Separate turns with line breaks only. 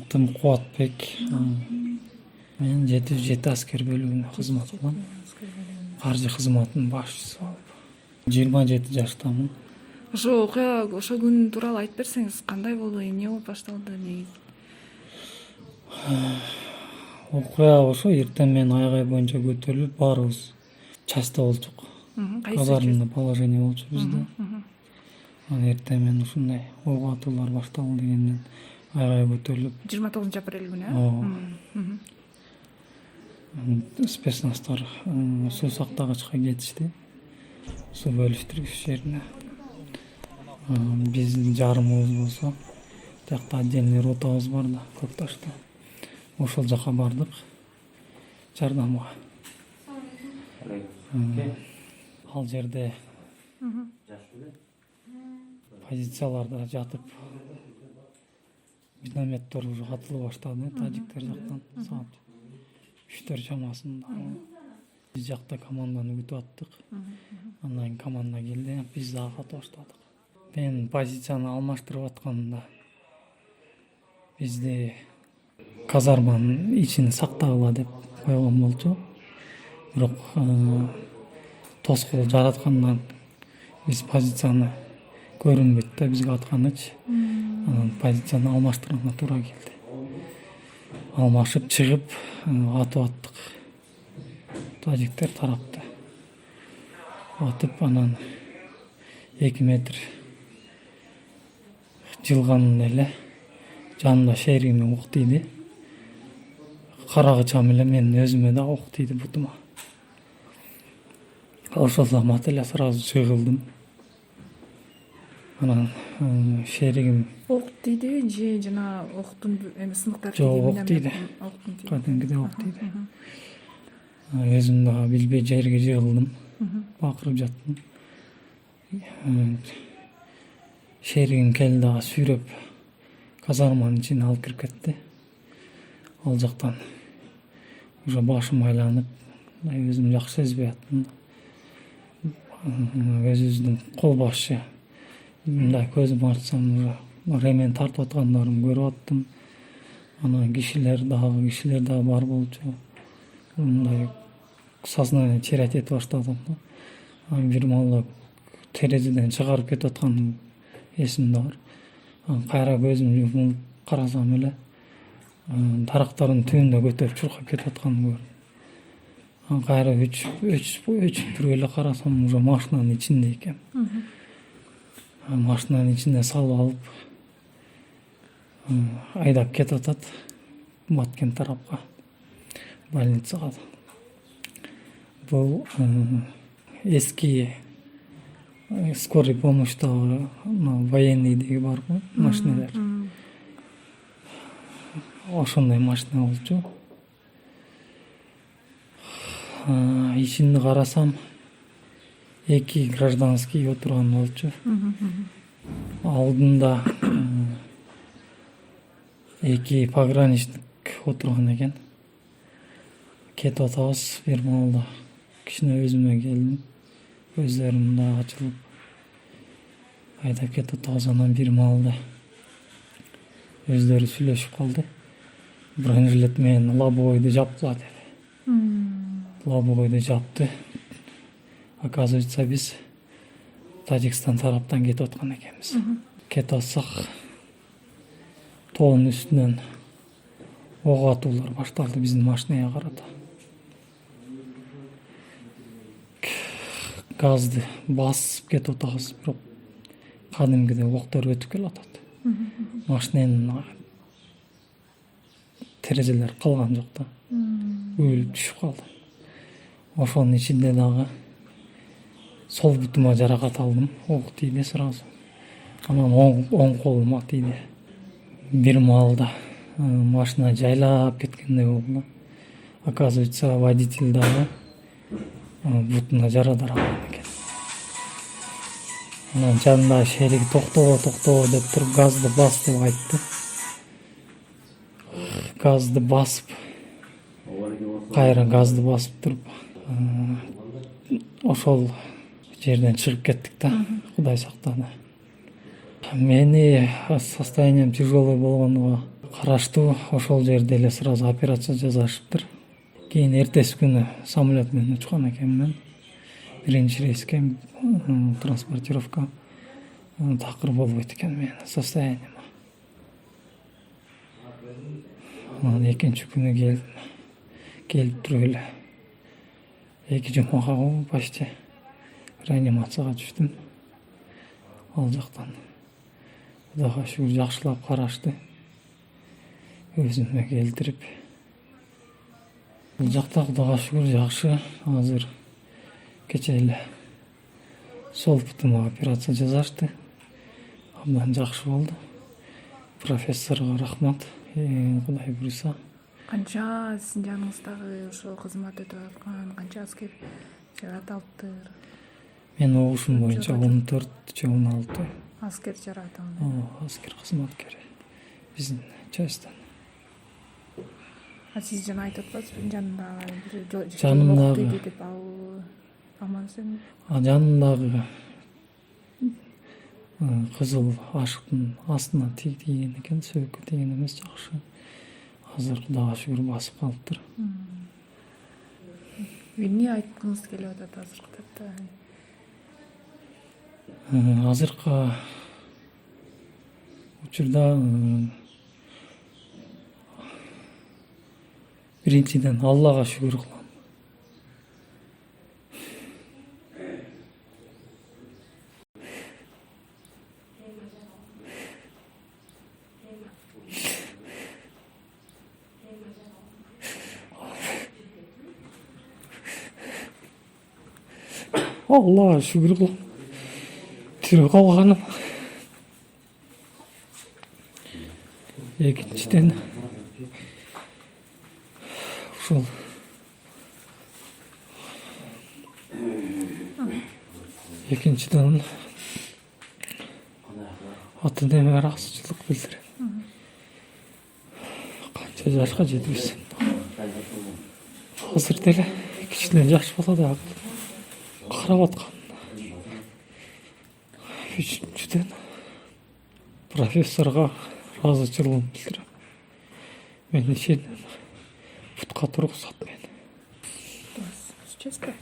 Атым Кубатбек. Мен 707 аскер бөлүгүнө кызмат кылам. Каржы кызматынын башчысы болуп. 27 жаштамын.
Ошо окуя, ошо күн тууралуу айтып берсеңиз, кандай болду, эмне болуп башталды, негизи?
Окуя ошо эртең менен аягай боюнча көтөрүлүп, баарыбыз частьта болчук. Казармада положение болчу бизде. Анан эртең менен ушундай ого атуулар башталды дегенден аягай көтөрүлүп.
29-апрель күнү,
спецназдар суу сактагычка кетишти. Суу бөлүштүргүч жерине. Биздин жарымыбыз болсо, тиякта отдельный ротабыз бар да, Көкташта. Ошол жака бардык жардамга. Ал жерде позицияларда жатып, минометтер уже атыла баштады, тажиктер жактан саат 3 чамасында. Биз жакта команданы күтүп аттык. Андан кийин команда келди, биз дагы ата баштадык. Мен позицияны алмаштырып атканда бизди казарманын ичин сактагыла деп койгон болчу. Бирок тоскоол жараткандан биз позицияны көрүнбөйт да бизге атканыч. Анан позицияны алмаштырганга туура келди. Алмашып чыгып атып аттык. Тажиктер тарапты. Атып анан 2 метр жылганын эле жанымда шеригиме ок тийди. Карагычам эле мен өзүмө да ок тийди бутума. Ошол замат эле сразу чыгылдым. Анан шеригим
ок тийди же жана октун сыныктар тийди?
Жок, ок тийди. Кадимкидей ок тийди. Өзүм дагы билбей жерге жыгылдым. Бакырып жаттым. Шеригим келди дагы сүйрөп казарманын ичине алып кирип кетти. Ал жактан уже башым айланып, өзүм жакшы сезбей аттым. Өзүбүздүн кол башчы мындай көзүм ачсам уже ремен тартып аткандарын көрүп аттым. Анан кишилер дагы бар болчу. Мындай сознание терять этип баштадым. Бир маалда терезеден чыгарып кетип атканым эсимде бар. Кайра көзүм жумуп карасам эле дарактардын түбүндө көтөрүп чуркап кетип атканын көрдүм. Кайра өчүп туруп эле карасам уже машинанын ичинде экен. Машинанын ичинде салып алып айдап кетип атат Баткен тарапка, больницага. Бул эски скорый помощьтагы военныйдеги бар го машиналар. Ошондой машина болчу. Ичинде карасам 2 гражданский отурган болчу. Алдында 2 пограничник отурган экен. Кетип атабыз бир маалда. Кичине өзүмө келдим. Көзлөрүм да ачылып айдап кетип атабыз. Анан бир маалда өздөрү сүйлөшүп калды. Бронежилет менен лобовойду жапкыла деп. Лобовойду жапты. Оказывается, биз Тажикстан тараптан кетип аткан экенбиз. Кетип атсак, тоонун үстүнөн ок атуулар башталды биздин машинага карата. Газды басып кетип атабыз, бирок кадимкидей октор өтүп келип атат. Машинанын терезелери калган жок да. Өөлүп түшүп калды. Ошонун ичинде дагы сол бутума жаракат алдым. Ок тийди сразу. Анан оң колума тийди. Бир маалда машина жайлап кеткендей болду. Оказывается, водитель дагы бутуна жарадар алган экен. Анан жанында шериги токтоо деп туруп газды бас деп айтты. Газды басып, кайра газды басып туруп ошол жерден чыгып кеттик да. Кудай сактады. Мени состоянием тяжелый болгонуга караштуу ошол жерде эле сразу операция жасашыптыр. Кийин эртеси күнү самолет менен учкан экенмин. Биринчи рейске транспортировка такыр болбойт экен менин состоянием. Анан экинчи күнү келип туруп эле 2 жумага почти реанимацияга түштүм. Ал жактан Кудайга шүгүр жакшылап карашты. Өзүмө келтирип. Бул жакта Кудайга шүгүр жакшы. Азыр кече эле сол бутума операция жасашты. Абдан жакшы болду. Профессорго рахмат. Кудай буйруса.
Канча сиздин жаныңыздагы ошо кызмат өтүп аткан канча аскер жарат алыптыр?
Мен угушум боюнча 14 же 16
Аскер жарат алды.
аскер кызматкери биздин частьтан.
Сиз жана айтып атпайсызбы жанындагы
Жанымдагы
деп ал амансың?
жанымдагы кызыл ашыктын астына тийген экен, сөккө тийген эмес, жакшы. Азыр Кудайга шүгүр басып калыптыр.
Эмне айткыңыз келип атат азыркы тапта?
Азыркы учурда биринчиден Аллага шүгүр кылам. Аллага шүгүр кылам. Тирүү калганым. Экинчиден ушул ата энеме ыраазычылык билдирем. Канча жашка жетпесем азыр деле кичине жаш бала да карап аткан. Үчүнчүдөн профессорго ыраазычылыгымды билдирем. Мен ишенем, бутка тургузат мени.
Честно?